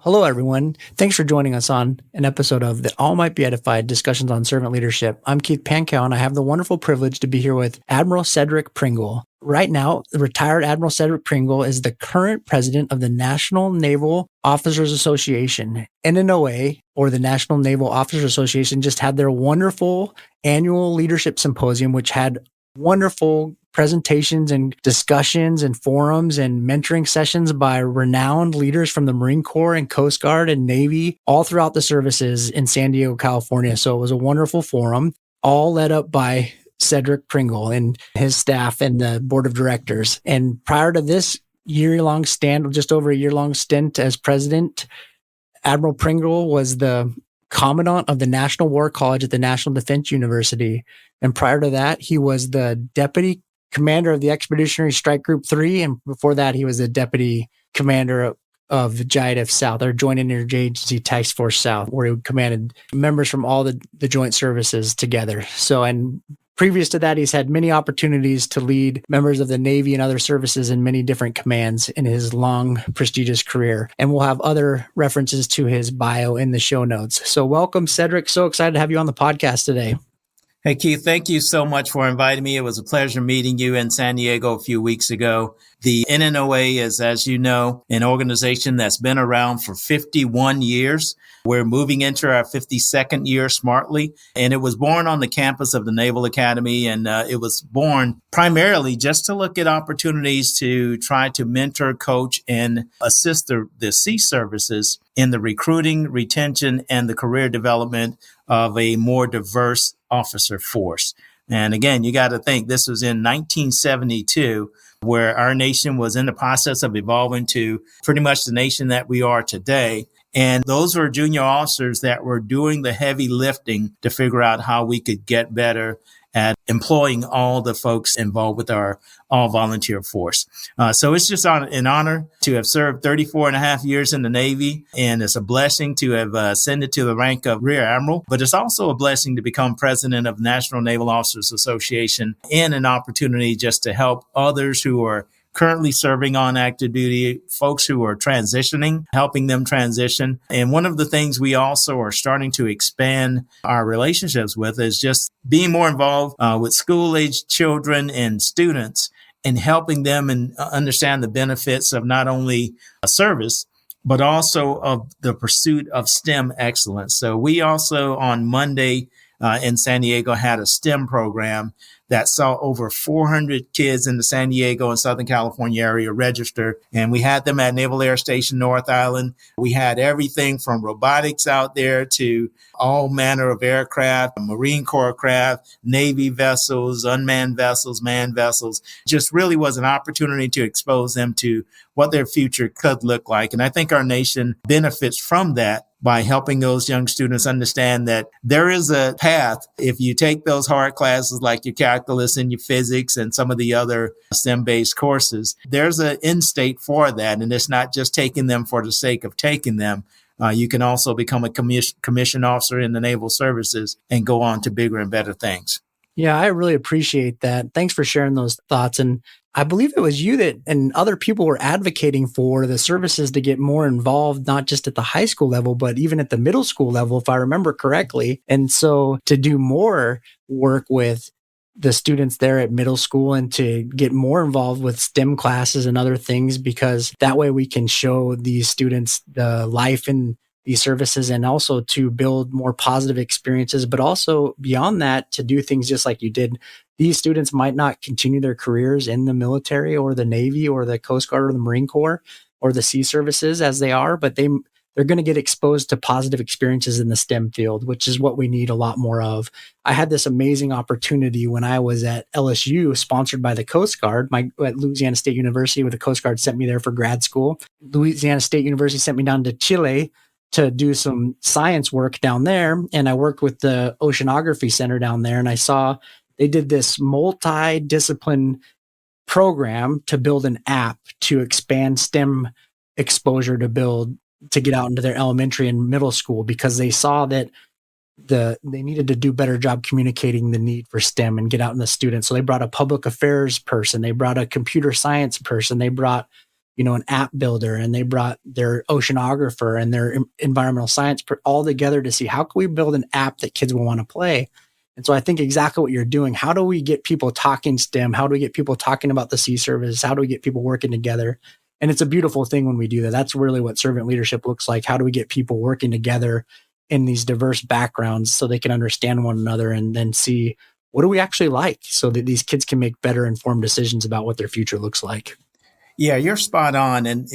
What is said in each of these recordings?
Hello, everyone. Thanks for joining us on an episode of the All Might Be Edified Discussions on Servant Leadership. I'm Keith Pankow, and I have the wonderful privilege to be here with Admiral Cedric Pringle. Right now, the retired Admiral Cedric Pringle is the current president of the National Naval Officers Association. NNOA, or the National Naval Officers Association, just had their wonderful annual leadership symposium, which had wonderful presentations and discussions and forums and mentoring sessions by renowned leaders from the Marine Corps and Coast Guard and Navy all throughout the services in San Diego, California. So it was a wonderful forum, all led up by Cedric Pringle and his staff and the board of directors. And prior to this year-long stint, just over a year-long stint as president, Admiral Pringle was the commandant of the National War College at the National Defense University. And prior to that, he was the deputy commander of the Expeditionary Strike Group 3. And before that, he was the deputy commander of JIDF South, or Joint Interagency Task Force South, where he commanded members from all the joint services together. So, and previous to that, he's had many opportunities to lead members of the Navy and other services in many different commands in his long, prestigious career. And we'll have other references to his bio in the show notes. So welcome, Cedric. So excited to have you on the podcast today. Hey, Keith, thank you so much for inviting me. It was a pleasure meeting you in San Diego a few weeks ago. The NNOA is, as you know, an organization that's been around for 51 years. We're moving into our 52nd year smartly, and it was born on the campus of the Naval Academy, and it was born primarily just to look at opportunities to try to mentor, coach, and assist the sea services in the recruiting, retention, and the career development of a more diverse officer force. And again, you got to think this was in 1972, where our nation was in the process of evolving to pretty much the nation that we are today. And those were junior officers that were doing the heavy lifting to figure out how we could get better at employing all the folks involved with our all-volunteer force. So it's just an honor to have served 34 and a half years in the Navy, and it's a blessing to have ascended to the rank of Rear Admiral, but it's also a blessing to become president of the National Naval Officers Association, and an opportunity just to help others who are currently serving on active duty, folks who are transitioning, helping them transition. And one of the things we also are starting to expand our relationships with is just being more involved with school-age children and students, and helping them and understand the benefits of not only a service, but also of the pursuit of STEM excellence. So we also on Monday in San Diego had a STEM program that saw over 400 kids in the San Diego and Southern California area register. And we had them at Naval Air Station North Island. We had everything from robotics out there to all manner of aircraft, Marine Corps craft, Navy vessels, unmanned vessels, manned vessels. Just really was an opportunity to expose them to what their future could look like. And I think our nation benefits from that by helping those young students understand that there is a path. If you take those hard classes like your calculus and your physics and some of the other STEM-based courses, there's an end state for that. And it's not just taking them for the sake of taking them. You can also become a commissioned officer in the naval services and go on to bigger and better things. Yeah, I really appreciate that. Thanks for sharing those thoughts. And I believe it was you that and other people were advocating for the services to get more involved, not just at the high school level, but even at the middle school level, if I remember correctly. And so to do more work with the students there at middle school and to get more involved with STEM classes and other things, because that way we can show these students the life in these services, and also to build more positive experiences, but also beyond that, to do things just like you did. These students might not continue their careers in the military or the Navy or the Coast Guard or the Marine Corps or the sea services as they are, but they're going to get exposed to positive experiences in the STEM field, which is what we need a lot more of. I had this amazing opportunity when I was at LSU, sponsored by the Coast Guard, at Louisiana State University, where the Coast Guard sent me there for grad school. Louisiana State University sent me down to Chile to do some science work down there. And I worked with the Oceanography Center down there, and I saw they did this multi-discipline program to build an app to expand STEM exposure to get out into their elementary and middle school, because they saw that they needed to do a better job communicating the need for STEM and get out in the students. So they brought a public affairs person, they brought a computer science person, they brought an app builder, and they brought their oceanographer and their environmental science all together to see how can we build an app that kids will want to play. And so I think exactly what you're doing. How do we get people talking STEM? How do we get people talking about the sea service? How do we get people working together? And it's a beautiful thing when we do that. That's really what servant leadership looks like. How do we get people working together in these diverse backgrounds so they can understand one another and then see what do we actually like so that these kids can make better informed decisions about what their future looks like. Yeah, you're spot on. And,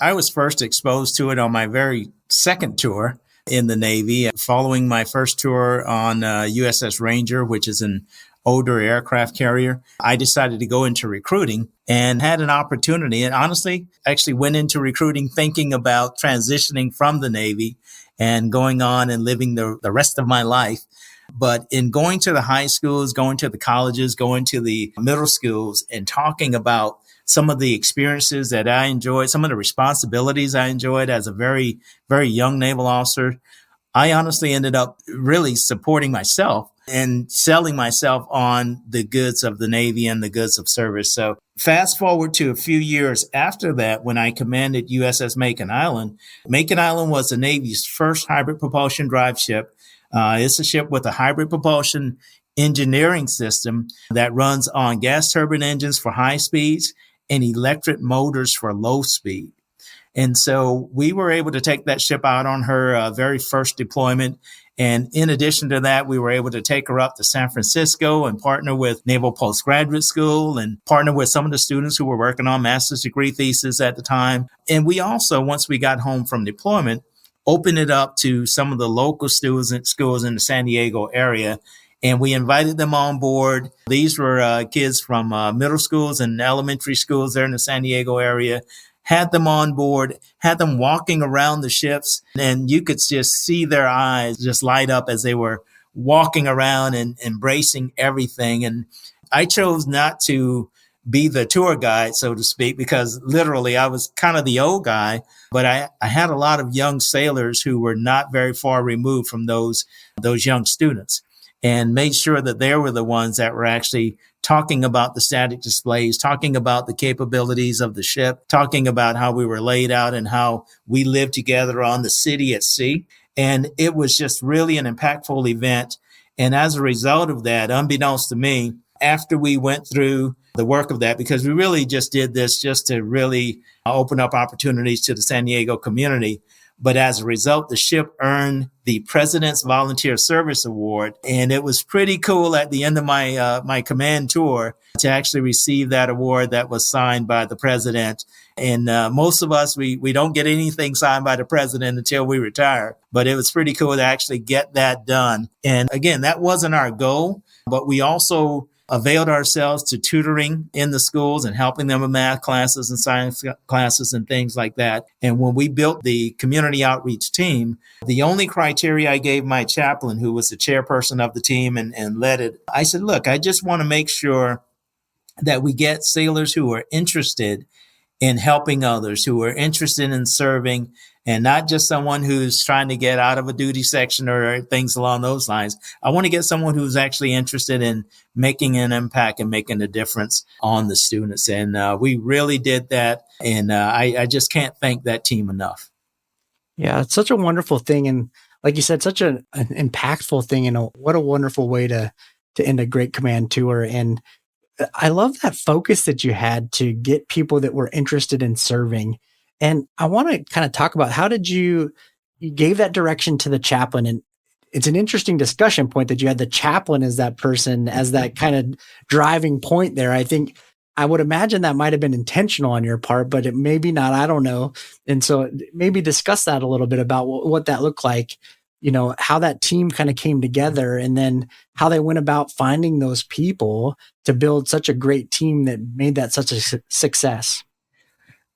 I was first exposed to it on my very second tour in the Navy, following my first tour on USS Ranger, which is an older aircraft carrier. I decided to go into recruiting and had an opportunity, and honestly, actually went into recruiting thinking about transitioning from the Navy and going on and living the rest of my life. But in going to the high schools, going to the colleges, going to the middle schools and talking about some of the experiences that I enjoyed, some of the responsibilities I enjoyed as a very, very young naval officer, I honestly ended up really supporting myself and selling myself on the goods of the Navy and the goods of service. So fast forward to a few years after that, when I commanded USS Macon Island was the Navy's first hybrid propulsion drive ship. It's a ship with a hybrid propulsion engineering system that runs on gas turbine engines for high speeds and electric motors for low speed. And so we were able to take that ship out on her very first deployment. And in addition to that, we were able to take her up to San Francisco and partner with Naval Postgraduate School and partner with some of the students who were working on master's degree theses at the time. And we also, once we got home from deployment, opened it up to some of the local schools in the San Diego area. And we invited them on board. These were kids from middle schools and elementary schools there in the San Diego area. Had them on board, had them walking around the ships, and you could just see their eyes just light up as they were walking around and embracing everything. And I chose not to be the tour guide, so to speak, because literally I was kind of the old guy, but I had a lot of young sailors who were not very far removed from those young students, and made sure that they were the ones that were actually talking about the static displays, talking about the capabilities of the ship, talking about how we were laid out and how we lived together on the city at sea. And it was just really an impactful event. And as a result of that, unbeknownst to me, after we went through the work of that, because we really just did this just to really open up opportunities to the San Diego community. But as a result, the ship earned the President's Volunteer Service Award. And it was pretty cool at the end of my command tour to actually receive that award that was signed by the president. And most of us, we don't get anything signed by the president until we retire. But it was pretty cool to actually get that done. And again, that wasn't our goal, but we also availed ourselves to tutoring in the schools and helping them with math classes and science classes and things like that. And when we built the community outreach team, the only criteria I gave my chaplain, who was the chairperson of the team and led it, I said, look, I just want to make sure that we get sailors who are interested in helping others, who are interested in serving, and not just someone who's trying to get out of a duty section or things along those lines. I want to get someone who's actually interested in making an impact and making a difference on the students. And we really did that. And I just can't thank that team enough. Yeah, it's such a wonderful thing. And like you said, such an impactful thing. And what a wonderful way to end a great command tour. And I love that focus that you had to get people that were interested in serving. And I want to kind of talk about how did you gave that direction to the chaplain. And it's an interesting discussion point that you had the chaplain as that person, as that kind of driving point there. I would imagine that might have been intentional on your part, but it maybe not. I don't know. And so maybe discuss that a little bit about what that looked like, how that team kind of came together and then how they went about finding those people to build such a great team that made that such a success.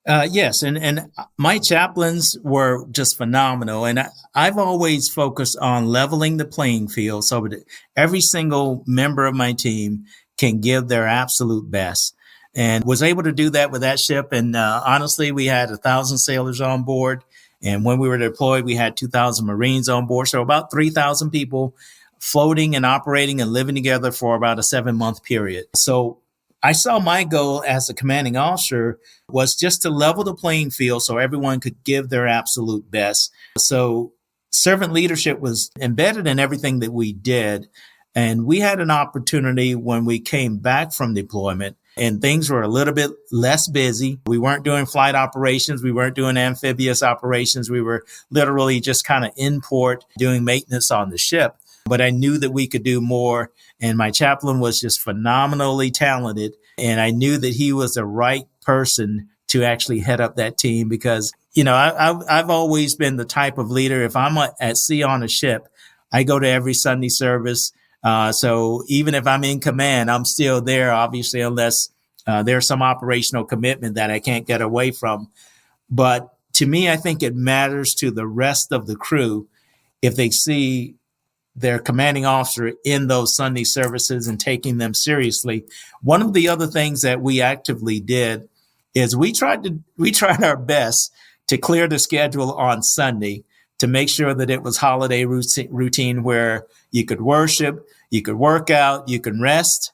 Yes. And my chaplains were just phenomenal. And I've always focused on leveling the playing field so that every single member of my team can give their absolute best, and was able to do that with that ship. And honestly, we had 1,000 sailors on board. And when we were deployed, we had 2,000 Marines on board. So about 3,000 people floating and operating and living together for about a 7-month period. So I saw my goal as a commanding officer was just to level the playing field so everyone could give their absolute best. So servant leadership was embedded in everything that we did. And we had an opportunity when we came back from deployment and things were a little bit less busy. We weren't doing flight operations. We weren't doing amphibious operations. We were literally just kind of in port doing maintenance on the ship. But I knew that we could do more. And my chaplain was just phenomenally talented. And I knew that he was the right person to actually head up that team because, I've always been the type of leader. If I'm at sea on a ship, I go to every Sunday service. So even if I'm in command, I'm still there, obviously, unless there's some operational commitment that I can't get away from. But to me, I think it matters to the rest of the crew if they see their commanding officer in those Sunday services and taking them seriously. One of the other things that we actively did is we tried our best to clear the schedule on Sunday to make sure that it was holiday routine where you could worship, you could work out, you can rest,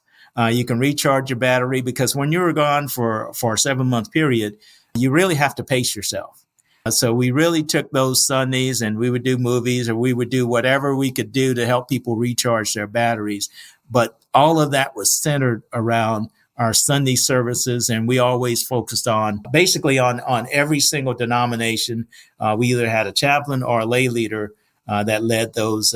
you can recharge your battery, because when you're gone for a 7-month period, you really have to pace yourself. So we really took those Sundays and we would do movies or we would do whatever we could do to help people recharge their batteries. But all of that was centered around our Sunday services. And we always focused on every single denomination. We either had a chaplain or a lay leader that led those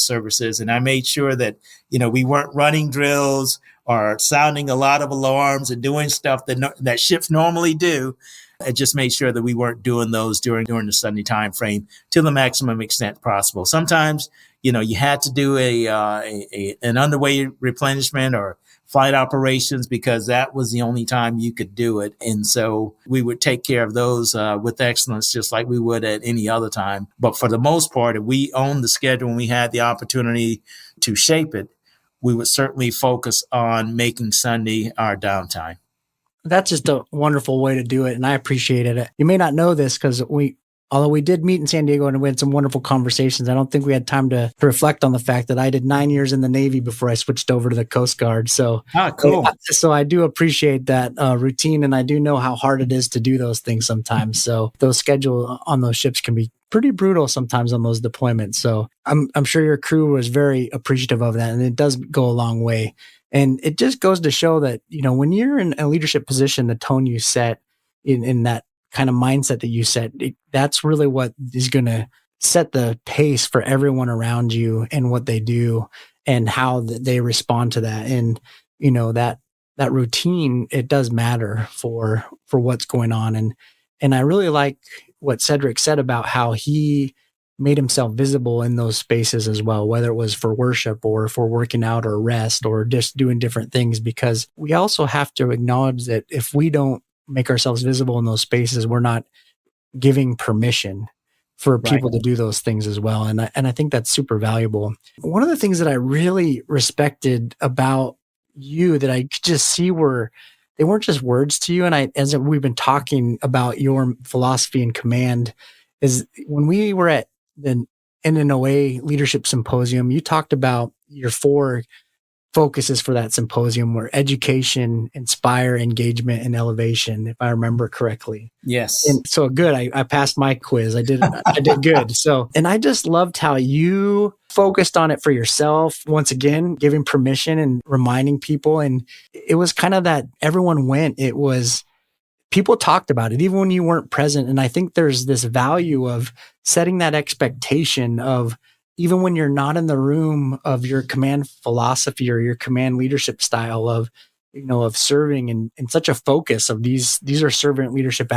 services. And I made sure that, we weren't running drills or sounding a lot of alarms and doing stuff that ships normally do. I just made sure that we weren't doing those during the Sunday time frame to the maximum extent possible. Sometimes, you had to do an underway replenishment or flight operations because that was the only time you could do it. And so we would take care of those with excellence, just like we would at any other time. But for the most part, if we owned the schedule and we had the opportunity to shape it, we would certainly focus on making Sunday our downtime. That's just a wonderful way to do it, and I appreciated it. You may not know this because although we did meet in San Diego and we had some wonderful conversations, I don't think we had time to reflect on the fact that I did 9 years in the Navy before I switched over to the Coast Guard. So, cool. So I do appreciate that routine, and I do know how hard it is to do those things sometimes. So those schedules on those ships can be pretty brutal sometimes on those deployments. So I'm sure your crew was very appreciative of that, and it does go a long way. And it just goes to show that, when you're in a leadership position, the tone you set in that kind of mindset that you set, that's really what is going to set the pace for everyone around you and what they do and how they respond to that. And, that routine, it does matter for what's going on. And I really like what Cedric said about how he made himself visible in those spaces as well, whether it was for worship or for working out or rest or just doing different things, because we also have to acknowledge that if we don't make ourselves visible in those spaces, we're not giving permission for people to do those things as well. And I think that's super valuable. One of the things that I really respected about you that I could just see they weren't just words to you. And as we've been talking about your philosophy and command, is when we were at the NNOA Leadership Symposium, you talked about your 4 focuses for that symposium were education, inspire, engagement, and elevation, if I remember correctly. Yes. And so good. I passed my quiz. I did good. So, and I just loved how you focused on it for yourself. Once again, giving permission and reminding people. And it was kind of that everyone went. It was, people talked about it even when you weren't present. And I think there's this value of setting that expectation of, even when you're not in the room, of your command philosophy or your command leadership style of, of serving and such a focus of these are servant leadership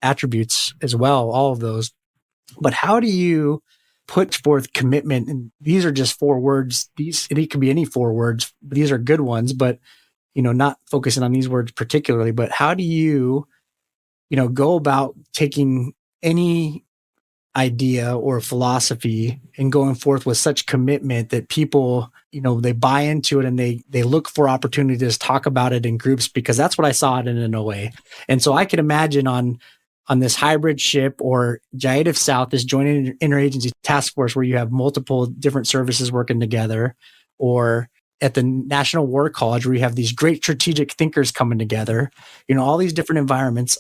attributes as well, all of those. But how do you put forth commitment? And these are just 4 words. It could be any 4 words, but these are good ones, but, not focusing on these words particularly, but how do you, go about taking any idea or philosophy and going forth with such commitment that people, they buy into it and they look for opportunities to talk about it in groups, because that's what I saw it in NNOA. And so I could imagine on this hybrid ship or JIADF South, this joint interagency task force where you have multiple different services working together, or at the National War College where you have these great strategic thinkers coming together, all these different environments.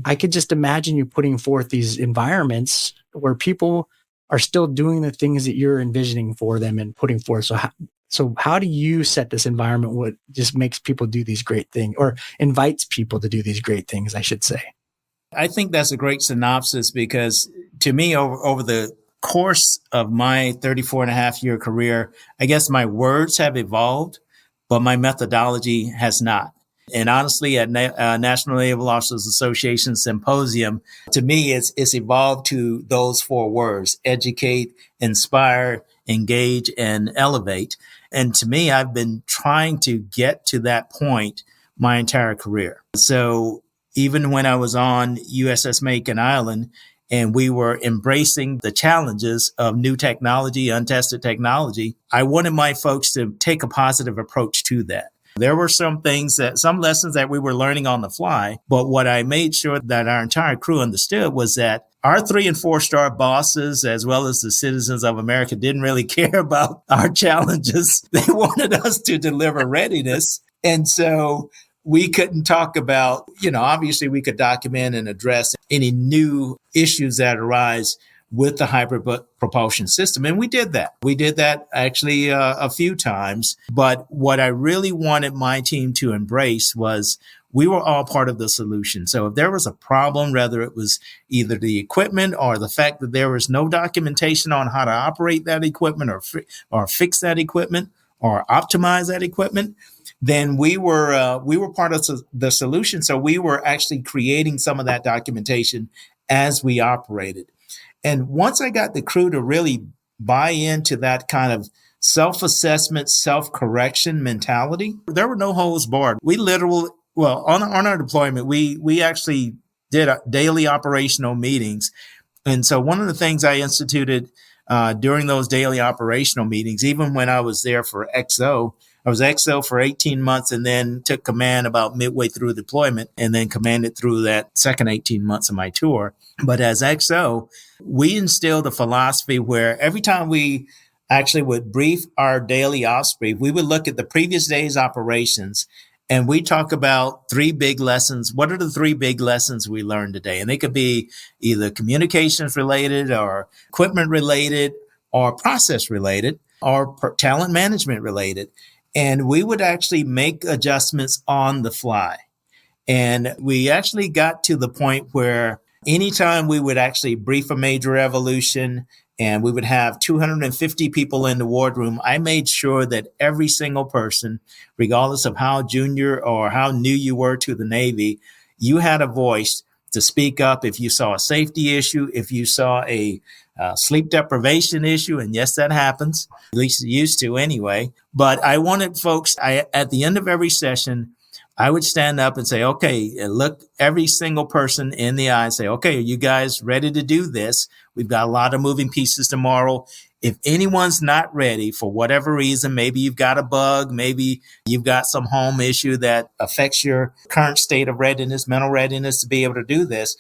I could just imagine you putting forth these environments where people are still doing the things that you're envisioning for them and putting forth. So how do you set this environment what just makes people do these great things, or invites people to do these great things, I should say? I think that's a great synopsis, because to me, over the course of my 34 and a half year career, I guess my words have evolved, but my methodology has not. And honestly, at National Naval Officers Association Symposium, to me, it's evolved to those four words: educate, inspire, engage, and elevate. And to me, I've been trying to get to that point my entire career. So even when I was on USS Macon Island and we were embracing the challenges of new technology, untested technology, I wanted my folks to take a positive approach to that. There were some lessons that we were learning on the fly, but what I made sure that our entire crew understood was that our 3- and 4-star bosses, as well as the citizens of America, didn't really care about our challenges. They wanted us to deliver readiness. And so we couldn't talk about, obviously we could document and address any new issues that arise with the hybrid propulsion system. And we did that. We did that actually a few times. But what I really wanted my team to embrace was we were all part of the solution. So if there was a problem, whether it was either the equipment or the fact that there was no documentation on how to operate that equipment or fix that equipment or optimize that equipment, then we were part of the solution. So we were actually creating some of that documentation as we operated. And once I got the crew to really buy into that kind of self-assessment, self-correction mentality, there were no holds barred. We literally, on our deployment, we actually did daily operational meetings. And so one of the things I instituted during those daily operational meetings, even when I was there for XO, I was XO for 18 months and then took command about midway through deployment and then commanded through that second 18 months of my tour. But as XO, we instilled a philosophy where every time we actually would brief our daily ops brief, we would look at the previous day's operations and we talk about 3 big lessons. What are the 3 big lessons we learned today? And they could be either communications related or equipment related or process related or talent management related. And we would actually make adjustments on the fly. And we actually got to the point where anytime we would actually brief a major evolution and we would have 250 people in the wardroom, I made sure that every single person, regardless of how junior or how new you were to the Navy, you had a voice to speak up if you saw a safety issue, if you saw a sleep deprivation issue. And yes, that happens, at least it used to anyway. But I wanted folks, at the end of every session, I would stand up and say, okay, look every single person in the eye and say, okay, are you guys ready to do this? We've got a lot of moving pieces tomorrow. If anyone's not ready for whatever reason, maybe you've got a bug, maybe you've got some home issue that affects your current state of readiness, mental readiness to be able to do this,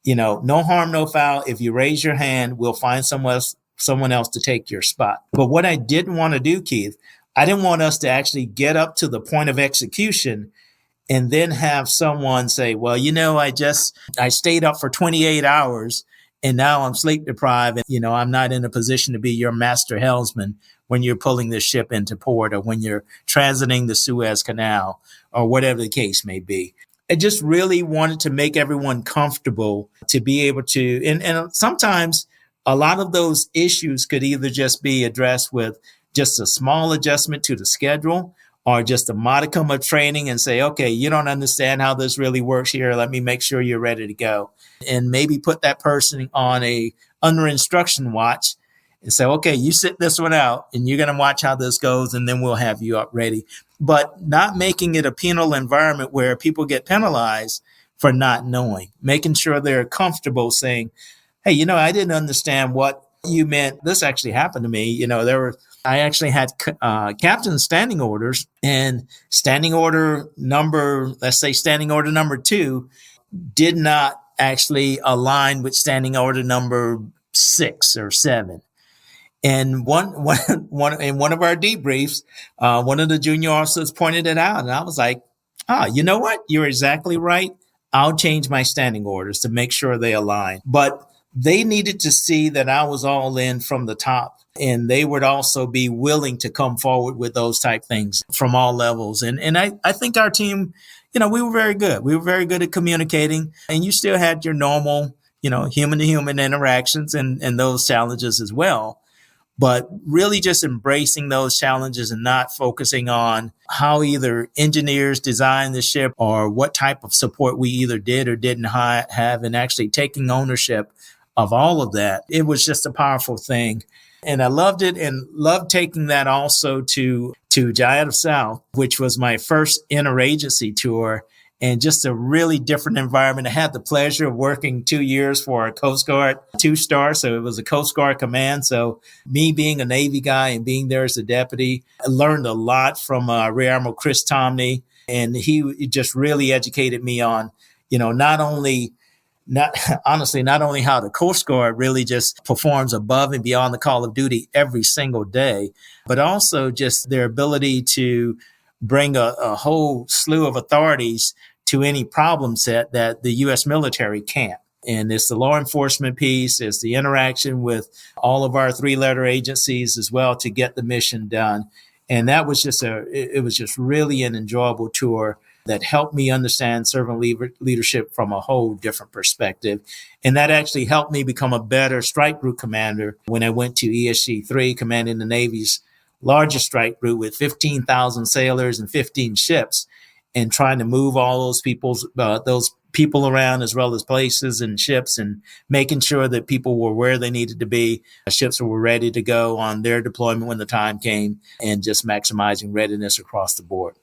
no harm, no foul. If you raise your hand, we'll find someone else to take your spot. But what I didn't want to do, Keith, I didn't want us to actually get up to the point of execution and then have someone say, well, I stayed up for 28 hours and now I'm sleep deprived and, I'm not in a position to be your master helmsman when you're pulling this ship into port or when you're transiting the Suez Canal or whatever the case may be. I just really wanted to make everyone comfortable to be able to, and sometimes a lot of those issues could either just be addressed with just a small adjustment to the schedule or just a modicum of training and say, okay, you don't understand how this really works here. Let me make sure you're ready to go. And maybe put that person on a under instruction watch and say, okay, you sit this one out and you're going to watch how this goes and then we'll have you up ready. But not making it a penal environment where people get penalized for not knowing, making sure they're comfortable saying, hey, I didn't understand what you meant. This actually happened to me. I actually had captain's standing orders, and standing order number 2 did not actually align with standing order number 6 or 7. And in one of our debriefs, one of the junior officers pointed it out, and I was like, you know what? You're exactly right. I'll change my standing orders to make sure they align. But they needed to see that I was all in from the top, and they would also be willing to come forward with those type things from all levels. And I think our team, we were very good. We were very good at communicating, and you still had your normal, human to human interactions and those challenges as well. But really just embracing those challenges and not focusing on how either engineers designed the ship or what type of support we either did or didn't have, and actually taking ownership of all of that. It was just a powerful thing. And I loved it, and loved taking that also to Jayada South, which was my first interagency tour, and just a really different environment. I had the pleasure of working 2 years for a Coast Guard 2-star. So it was a Coast Guard command. So me being a Navy guy and being there as a deputy, I learned a lot from Rear Admiral Chris Tomney. And he just really educated me on, not only how the Coast Guard really just performs above and beyond the call of duty every single day, but also just their ability to bring a whole slew of authorities to any problem set that the U.S. military can't. And it's the law enforcement piece, it's the interaction with all of our 3-letter agencies as well to get the mission done. And that was it was just really an enjoyable tour that helped me understand servant leadership from a whole different perspective. And that actually helped me become a better strike group commander when I went to ESG-3, commanding the Navy's largest strike group with 15,000 sailors and 15 ships, and trying to move all those people around, as well as places and ships, and making sure that people were where they needed to be. Ships were ready to go on their deployment when the time came, and just maximizing readiness across the board.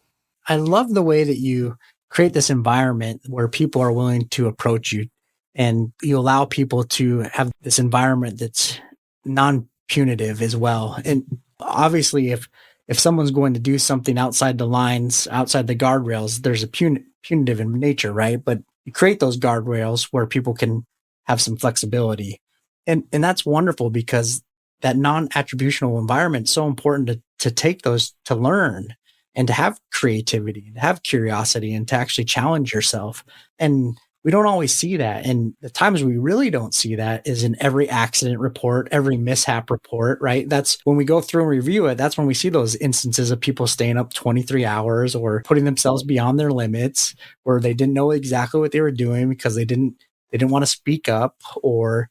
I love the way that you create this environment where people are willing to approach you, and you allow people to have this environment that's non-punitive as well. And obviously, if someone's going to do something outside the lines, outside the guardrails, there's a punitive in nature, right? But you create those guardrails where people can have some flexibility. And that's wonderful, because that non-attributional environment is so important to take those, to learn and to have creativity and to have curiosity and to actually challenge yourself. And we don't always see that. And the times we really don't see that is in every accident report, every mishap report, right? That's when we go through and review it. That's when we see those instances of people staying up 23 hours or putting themselves beyond their limits, where they didn't know exactly what they were doing because they didn't want to speak up or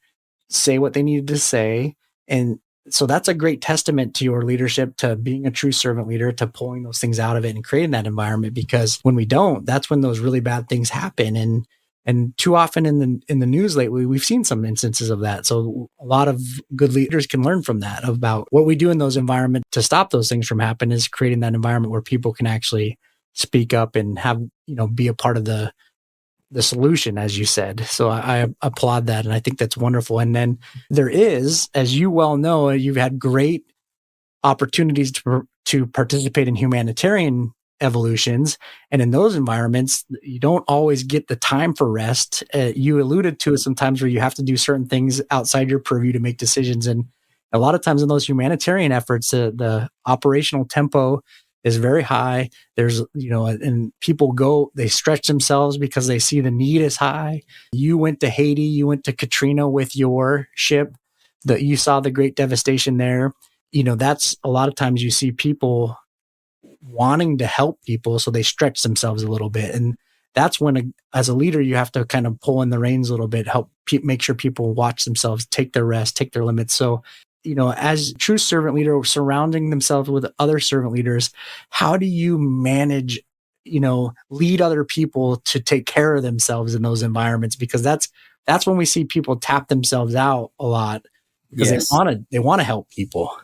say what they needed to say. And so that's a great testament to your leadership, to being a true servant leader, to pulling those things out of it and creating that environment. Because when we don't, that's when those really bad things happen. And too often in the news lately, we've seen some instances of that. So a lot of good leaders can learn from that, about what we do in those environments to stop those things from happening, is creating that environment where people can actually speak up and have, be a part of the solution, as you said. So I applaud that. And I think that's wonderful. And then there is, as you well know, you've had great opportunities to participate in humanitarian evolutions. And in those environments, you don't always get the time for rest. You alluded to it sometimes, where you have to do certain things outside your purview to make decisions. And a lot of times in those humanitarian efforts, the operational tempo is very high. There's, and people they stretch themselves because they see the need is high. You went to Haiti, you went to Katrina with your ship, you saw the great devastation there. That's a lot of times you see people wanting to help people, so they stretch themselves a little bit. And that's when, as a leader, you have to kind of pull in the reins a little bit, help make sure people watch themselves, take their rest, take their limits. So, as true servant leader, surrounding themselves with other servant leaders, how do you manage, lead other people to take care of themselves in those environments? Because that's when we see people tap themselves out a lot, because they want to help people.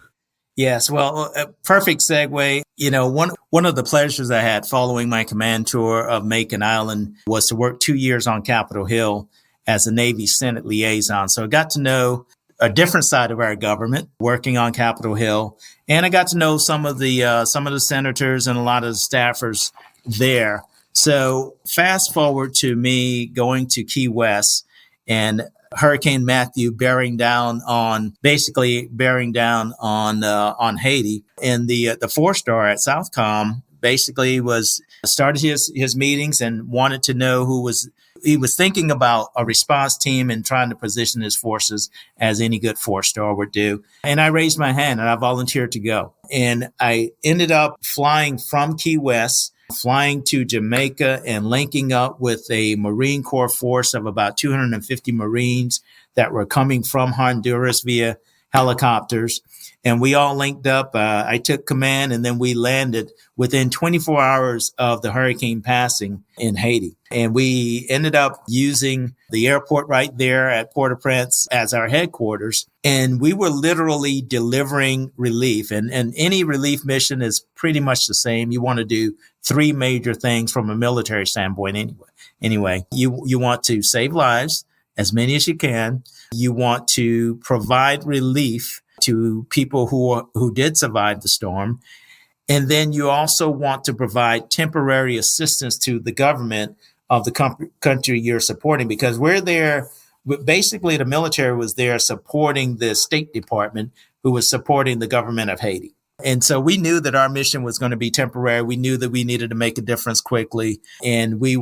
Yes. Well, a perfect segue. One of the pleasures I had following my command tour of Macon Island was to work 2 years on Capitol Hill as a Navy Senate liaison. So I got to know a different side of our government working on Capitol Hill. And I got to know some of the senators and a lot of the staffers there. So fast forward to me going to Key West, and Hurricane Matthew bearing down on Haiti. And the 4-star at Southcom basically started his meetings and wanted to know he was thinking about a response team and trying to position his forces as any good 4-star would do. And I raised my hand and I volunteered to go. And I ended up flying from Key West, flying to Jamaica and linking up with a Marine Corps force of about 250 Marines that were coming from Honduras via helicopters. And we all linked up. I took command, and then we landed within 24 hours of the hurricane passing in Haiti. And we ended up using the airport right there at Port-au-Prince as our headquarters. And we were literally delivering relief. And any relief mission is pretty much the same. You want to do 3 major things from a military standpoint anyway. You want to save lives, as many as you can. You want to provide relief to people who did survive the storm. And then you also want to provide temporary assistance to the government of the country you're supporting, because we're there. Basically, the military was there supporting the State Department, who was supporting the government of Haiti. And so we knew that our mission was going to be temporary. We knew that we needed to make a difference quickly. And we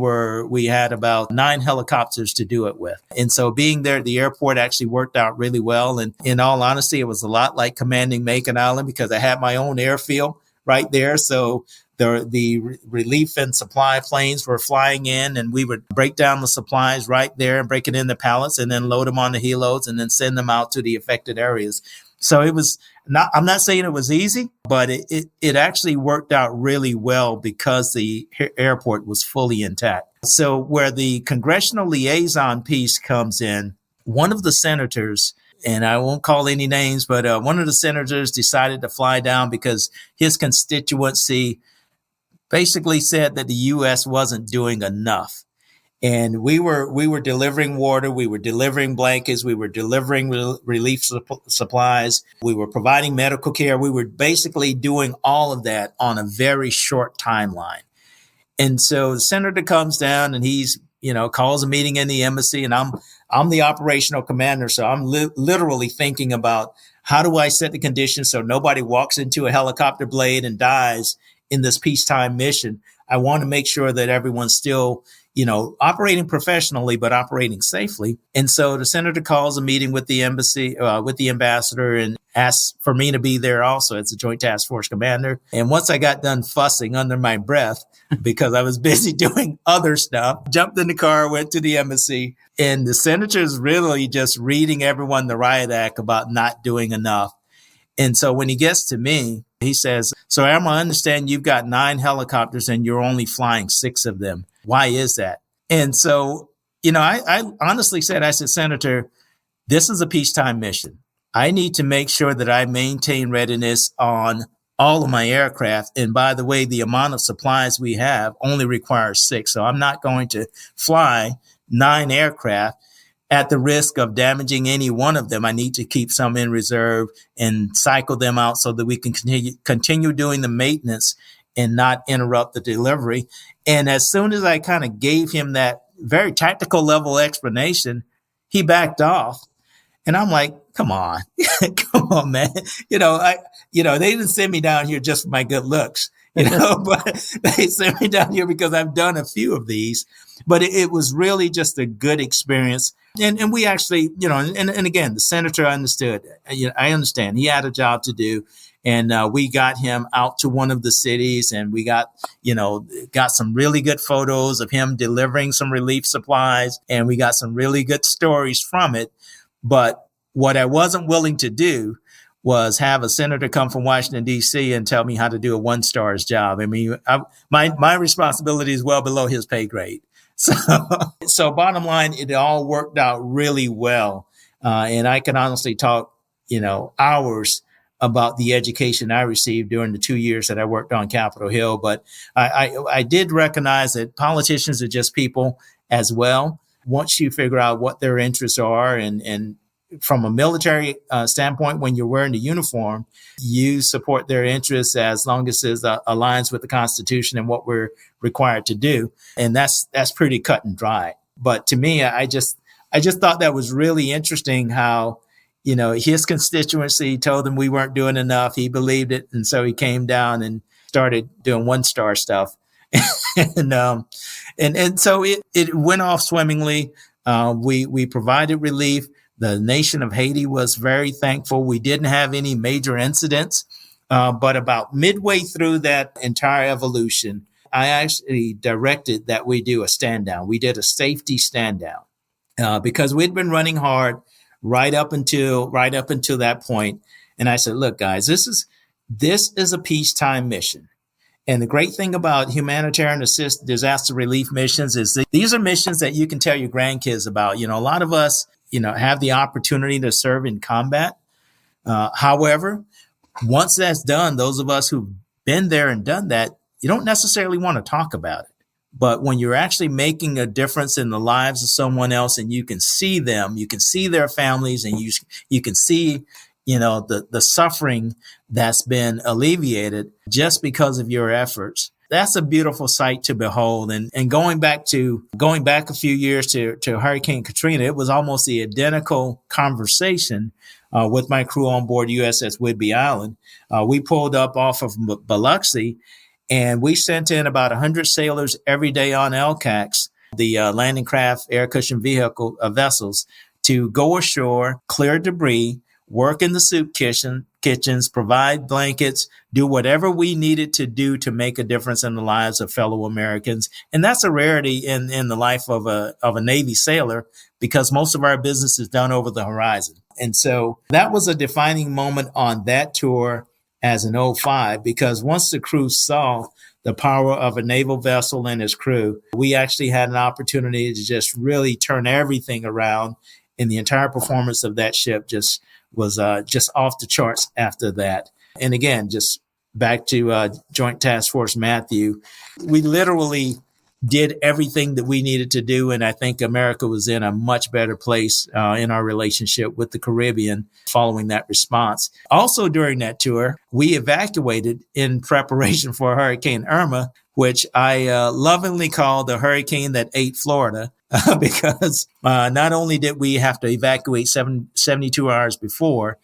had about 9 helicopters to do it with. And so being there at the airport actually worked out really well. And in all honesty, it was a lot like commanding Macon Island, because I had my own airfield right there. So the relief and supply planes were flying in, and we would break down the supplies right there and break it into pallets and then load them on the helos and then send them out to the affected areas. So it was I'm not saying it was easy, but it actually worked out really well because the airport was fully intact. So where the congressional liaison piece comes in, one of the senators, and I won't call any names, but one of the senators decided to fly down because his constituency basically said that the U.S. wasn't doing enough. And we were delivering water, we were delivering blankets, we were delivering relief supplies, we were providing medical care. We were basically doing all of that on a very short timeline. And so the senator comes down and he's, calls a meeting in the embassy, and I'm the operational commander. So I'm literally thinking about, how do I set the conditions so nobody walks into a helicopter blade and dies in this peacetime mission? I want to make sure that everyone's still operating professionally, but operating safely. And so the senator calls a meeting with the embassy, with the ambassador, and asks for me to be there also as a Joint Task Force commander. And once I got done fussing under my breath because I was busy doing other stuff, jumped in the car, went to the embassy, and the senator's really just reading everyone the riot act about not doing enough. And so when he gets to me, he says, "So Admiral, I understand you've got 9 helicopters and you're only flying 6 of them. Why is that?" And so, I honestly said, "Senator, this is a peacetime mission. I need to make sure that I maintain readiness on all of my aircraft. And by the way, the amount of supplies we have only requires 6. So I'm not going to fly 9 aircraft at the risk of damaging any one of them. I need to keep some in reserve and cycle them out so that we can continue doing the maintenance and not interrupt the delivery." And as soon as I kind of gave him that very tactical level explanation, he backed off. And I'm like, come on, man. They didn't send me down here just for my good looks, but they sent me down here because I've done a few of these. But it was really just a good experience. And we actually, and again, the senator understood. I understand he had a job to do. And we got him out to one of the cities, and we got some really good photos of him delivering some relief supplies, and we got some really good stories from it. But what I wasn't willing to do was have a senator come from Washington, D.C. and tell me how to do a 1-star's job. I mean, my responsibility is well below his pay grade. So bottom line, it all worked out really well. And I can honestly talk, hours about the education I received during the 2 years that I worked on Capitol Hill. But I did recognize that politicians are just people as well. Once you figure out what their interests are, and from a military standpoint, when you're wearing the uniform, you support their interests as long as it aligns with the Constitution and what we're required to do. And that's pretty cut and dry. But to me, I I just thought that was really interesting how, his constituency told him we weren't doing enough. He believed it. And so he came down and started doing 1-star stuff. and so it went off swimmingly. We provided relief. The nation of Haiti was very thankful. We didn't have any major incidents. But about midway through that entire evolution, I actually directed that we do a stand down. We did a safety stand down because we'd been running hard right up until that point. And I said, look, guys, this is a peacetime mission. And the great thing about humanitarian assist disaster relief missions is that these are missions that you can tell your grandkids about. A lot of us, have the opportunity to serve in combat. However, once that's done, those of us who've been there and done that, you don't necessarily want to talk about it. But when you're actually making a difference in the lives of someone else and you can see them, you can see their families, and you can see, the suffering that's been alleviated just because of your efforts. That's a beautiful sight to behold. And going back a few years to Hurricane Katrina, it was almost the identical conversation with my crew on board USS Whidbey Island. We pulled up off of Biloxi, and we sent in about 100 sailors every day on LCACs, the landing craft air cushion vehicle vessels, to go ashore, clear debris, work in the soup kitchens, provide blankets, do whatever we needed to do to make a difference in the lives of fellow Americans. And that's a rarity in the life of a Navy sailor, because most of our business is done over the horizon. And so that was a defining moment on that tour as an 05, because once the crew saw the power of a naval vessel and its crew, we actually had an opportunity to just really turn everything around. And the entire performance of that ship just was just off the charts after that. And again, just back to Joint Task Force Matthew, we literally did everything that we needed to do. And I think America was in a much better place in our relationship with the Caribbean following that response. Also during that tour, we evacuated in preparation for Hurricane Irma, which I lovingly call the hurricane that ate Florida, because not only did we have to evacuate 72 hours before,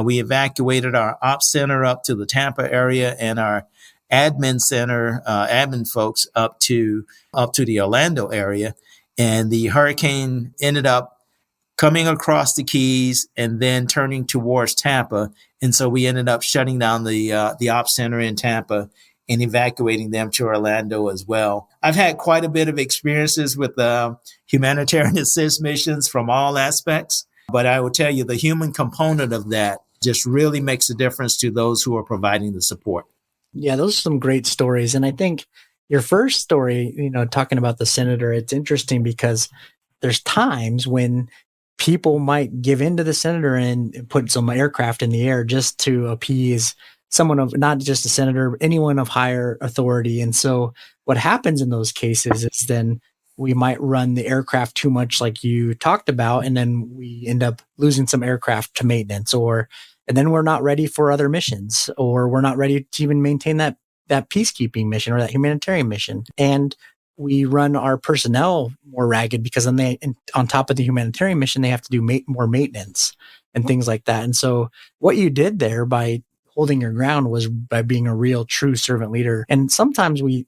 we evacuated our ops center up to the Tampa area and our admin center, admin folks up to the Orlando area. And the hurricane ended up coming across the Keys and then turning towards Tampa. And so we ended up shutting down the ops center in Tampa and evacuating them to Orlando as well. I've had quite a bit of experiences with humanitarian assist missions from all aspects, but I will tell you the human component of that just really makes a difference to those who are providing the support. Yeah, those are some great stories. And I think your first story, talking about the senator, it's interesting because there's times when people might give in to the senator and put some aircraft in the air just to appease someone of not just a senator, anyone of higher authority. And so what happens in those cases is then we might run the aircraft too much like you talked about, and then we end up losing some aircraft to maintenance, and then we're not ready for other missions, or we're not ready to even maintain that peacekeeping mission or that humanitarian mission. And we run our personnel more ragged because then on top of the humanitarian mission, they have to do more maintenance and things like that. And so what you did there by holding your ground was by being a real true servant leader. And sometimes we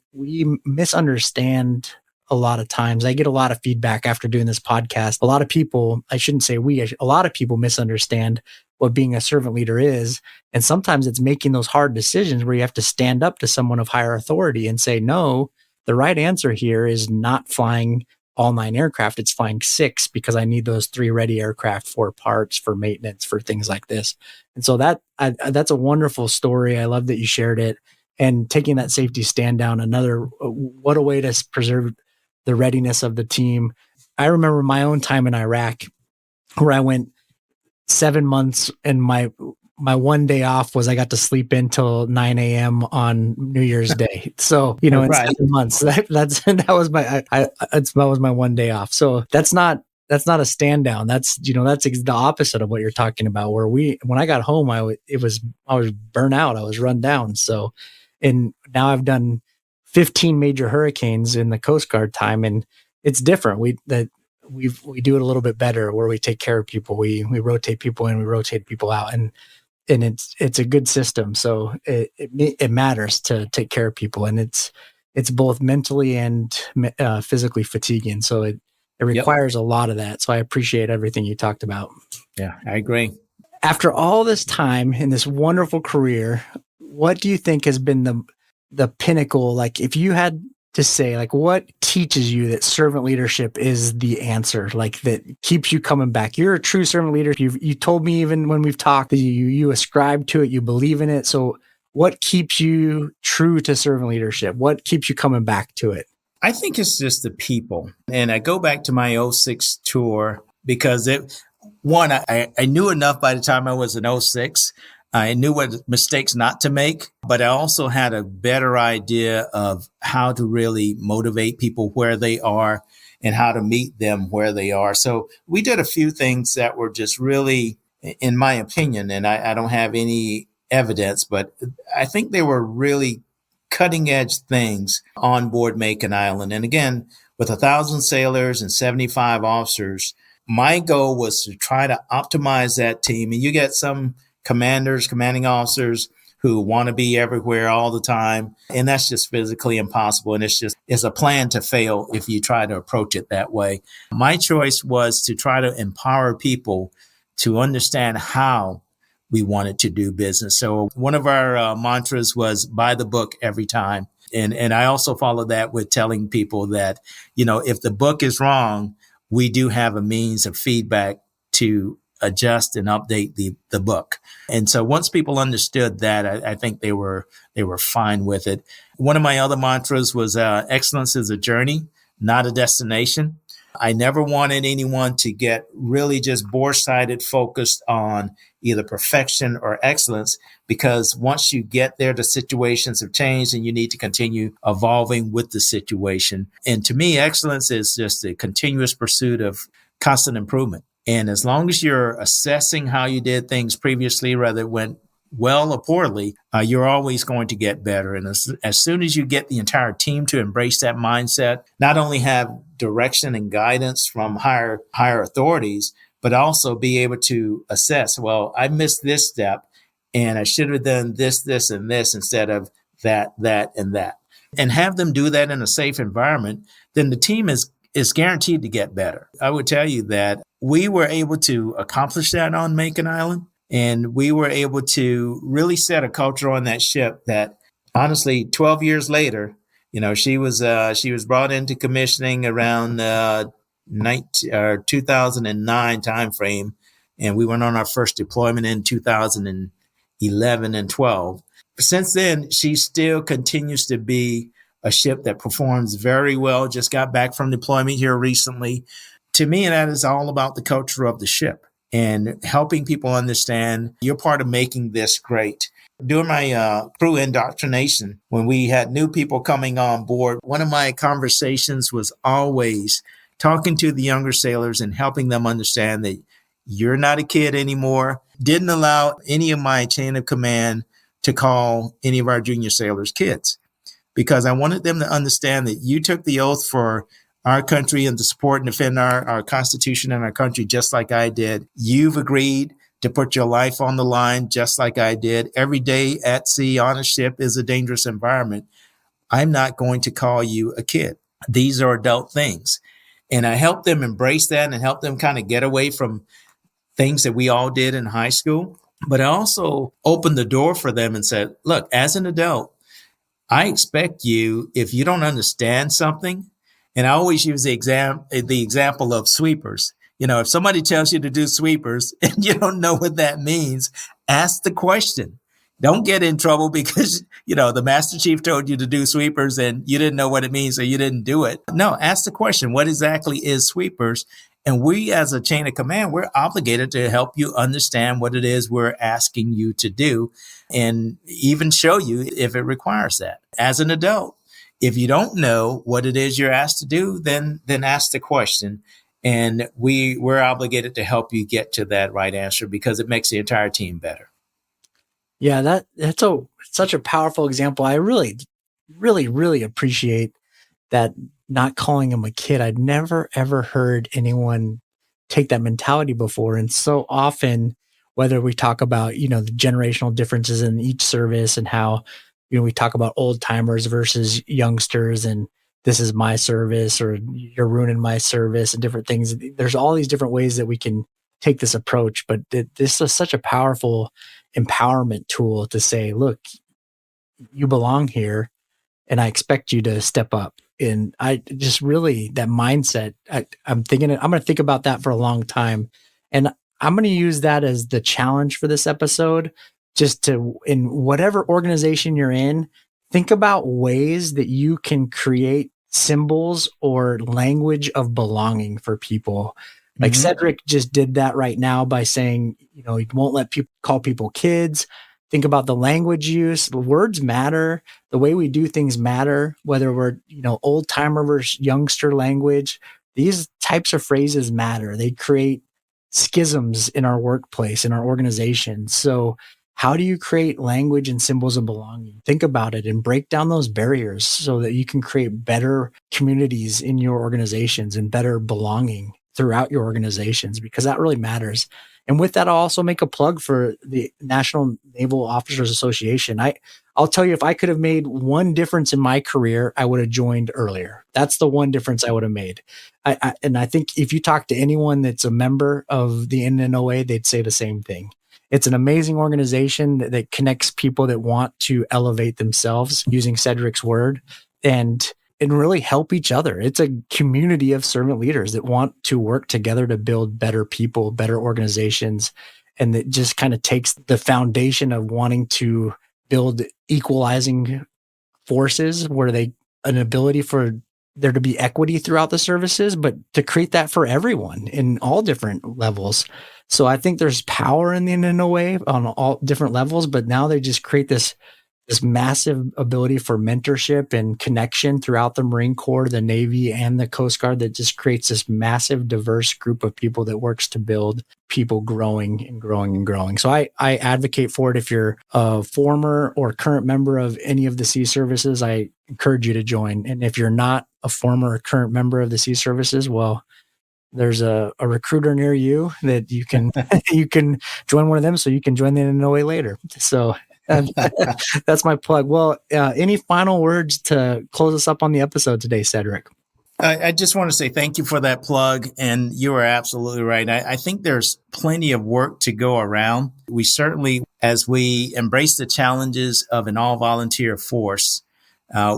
misunderstand a lot of times. I get a lot of feedback after doing this podcast. A lot of people, I shouldn't say a lot of people misunderstand what being a servant leader is. And sometimes it's making those hard decisions where you have to stand up to someone of higher authority and say, no, the right answer here is not flying all 9 aircraft. It's flying 6 because I need those 3 ready aircraft for parts, for maintenance, for things like this. And so that's a wonderful story. I love that you shared it. And taking that safety stand down, what a way to preserve the readiness of the team. I remember my own time in Iraq where I went 7 months, and my one day off was I got to sleep in till 9 a.m. on New Year's Day. So, in Right. 7 months, that was my one day off. So that's not a stand down. That's the opposite of what you're talking about, where when I got home, I was burnt out. I was run down. So, and now I've done 15 major hurricanes in the Coast Guard time, and it's different. we do it a little bit better, where we take care of people. We rotate people in, we rotate people out, and it's a good system. So it matters to take care of people, and it's both mentally and physically fatiguing. So it requires a lot of that. So I appreciate everything you talked about. Yeah, I agree. After all this time in this wonderful career, what do you think has been the pinnacle? Like, if you had to say, like, what teaches you that servant leadership is the answer, like, that keeps you coming back? You're a true servant leader. You told me, even when we've talked, that you ascribe to it, you believe in it. So what keeps you true to servant leadership? What keeps you coming back to it? I think it's just the people. And I go back to my '06 tour because I knew enough by the time I was in '06. I knew what mistakes not to make, but I also had a better idea of how to really motivate people where they are and how to meet them where they are. So we did a few things that were just really, in my opinion, and I don't have any evidence, but I think they were really cutting edge things on board Macon Island. And again, with 1,000 sailors and 75 officers, my goal was to try to optimize that team. And you get some commanders, commanding officers who want to be everywhere all the time. And that's just physically impossible. And it's a plan to fail if you try to approach it that way. My choice was to try to empower people to understand how we wanted to do business. So one of our mantras was buy the book every time. And I also followed that with telling people that, if the book is wrong, we do have a means of feedback to adjust and update the book. And so once people understood that, I think they were fine with it. One of my other mantras was excellence is a journey, not a destination. I never wanted anyone to get really just bore-sided focused on either perfection or excellence, because once you get there, the situations have changed and you need to continue evolving with the situation. And to me, excellence is just a continuous pursuit of constant improvement. And as long as you're assessing how you did things previously, whether it went well or poorly, you're always going to get better. And as soon as you get the entire team to embrace that mindset, not only have direction and guidance from higher authorities, but also be able to assess, well, I missed this step and I should have done this, and this instead of that, and that. And have them do that in a safe environment, then the team is guaranteed to get better. I would tell you that we were able to accomplish that on Macon Island. And we were able to really set a culture on that ship that, honestly, 12 years later, she was brought into commissioning around 2009 timeframe, and we went on our first deployment in 2011 and 12. Since then, she still continues to be a ship that performs very well. Just got back from deployment here recently. To me, that is all about the culture of the ship and helping people understand you're part of making this great. During my crew indoctrination, when we had new people coming on board, one of my conversations was always talking to the younger sailors and helping them understand that you're not a kid anymore. Didn't allow any of my chain of command to call any of our junior sailors kids, because I wanted them to understand that you took the oath for our country and to support and defend our Constitution and our country just like I did. You've agreed to put your life on the line just like I did. Every day at sea on a ship is a dangerous environment. I'm not going to call you a kid. These are adult things. And I helped them embrace that and help them kind of get away from things that we all did in high school. But I also opened the door for them and said, look, as an adult, I expect you, if you don't understand something, and I always use the example of sweepers. If somebody tells you to do sweepers and you don't know what that means, ask the question. Don't get in trouble because, the Master Chief told you to do sweepers and you didn't know what it means, so you didn't do it. No, ask the question, what exactly is sweepers? And we, as a chain of command, we're obligated to help you understand what it is we're asking you to do and even show you if it requires that. As an adult, if you don't know what it is you're asked to do, then ask the question. And we're obligated to help you get to that right answer because it makes the entire team better. Yeah, that's such a powerful example. I really, really, really appreciate that not calling him a kid. I'd never, ever heard anyone take that mentality before. And so often, whether we talk about, the generational differences in each service and how, we talk about old timers versus youngsters and this is my service or you're ruining my service and different things. There's all these different ways that we can take this approach, but this is such a powerful empowerment tool to say, look, you belong here and I expect you to step up. And I just really, that mindset, I'm going to think about that for a long time. And I'm going to use that as the challenge for this episode, just to, in whatever organization you're in, think about ways that you can create symbols or language of belonging for people. Like Cedric just did that right now by saying, he won't let people call people kids. Think about the language use. The words matter. The way we do things matter, whether we're, old timer versus youngster language. These types of phrases matter. They create schisms in our workplace, in our organization. So how do you create language and symbols of belonging? Think about it and break down those barriers so that you can create better communities in your organizations and better belonging throughout your organizations, because that really matters. And with that, I'll also make a plug for the National Naval Officers Association. I'll tell you, if I could have made one difference in my career, I would have joined earlier. That's the one difference I would have made. And I think if you talk to anyone that's a member of the NNOA, they'd say the same thing. It's an amazing organization that connects people that want to elevate themselves, using Cedric's word, and really help each other. It's a community of servant leaders that want to work together to build better people, better organizations. And it just kind of takes the foundation of wanting to build equalizing forces where an ability for there to be equity throughout the services, but to create that for everyone in all different levels. So I think there's power in the NNOA on all different levels, but now they just create this massive ability for mentorship and connection throughout the Marine Corps, the Navy, and the Coast Guard that just creates this massive, diverse group of people that works to build people growing and growing and growing. So I advocate for it. If you're a former or current member of any of the sea services, I encourage you to join. And if you're not a former or current member of the sea services, well, there's a recruiter near you that you can you can join one of them so you can join the NNOA later. So that's my plug. Well, any final words to close us up on the episode today, Cedric? I just want to say thank you for that plug. And you are absolutely right. I think there's plenty of work to go around. We certainly, as we embrace the challenges of an all-volunteer force,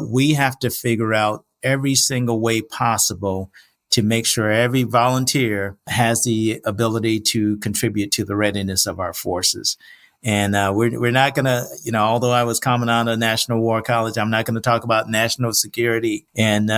we have to figure out every single way possible to make sure every volunteer has the ability to contribute to the readiness of our forces. And we're not going to, although I was coming out of National War College, I'm not going to talk about national security and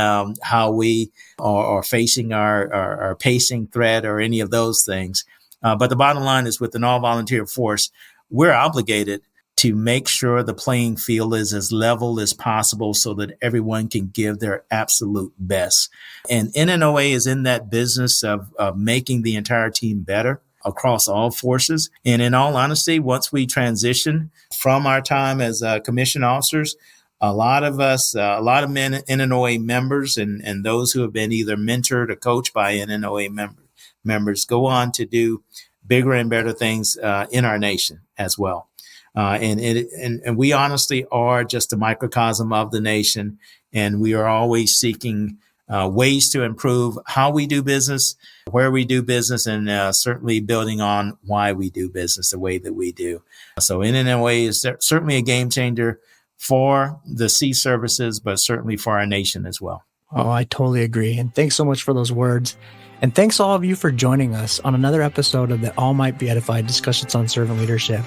how we are facing our pacing threat or any of those things. But the bottom line is, with an all-volunteer force, we're obligated to make sure the playing field is as level as possible so that everyone can give their absolute best. And NNOA is in that business of making the entire team better across all forces. And in all honesty, once we transition from our time as commissioned officers, a lot of NNOA members and those who have been either mentored or coached by NNOA members go on to do bigger and better things in our nation as well. And we honestly are just a microcosm of the nation, and we are always seeking ways to improve how we do business, where we do business, and certainly building on why we do business the way that we do. So NNOA is certainly a game changer for the sea services, but certainly for our nation as well. Oh, I totally agree. And thanks so much for those words. And thanks all of you for joining us on another episode of the All Might Be Edified Discussions on Servant Leadership.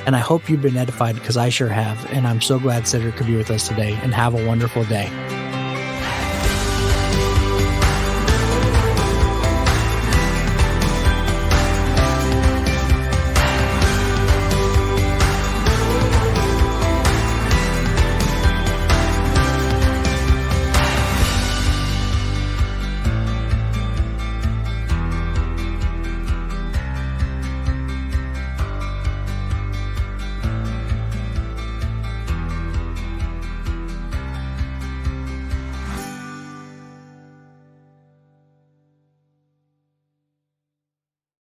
And I hope you've been edified, because I sure have. And I'm so glad Cedric could be with us today, and have a wonderful day.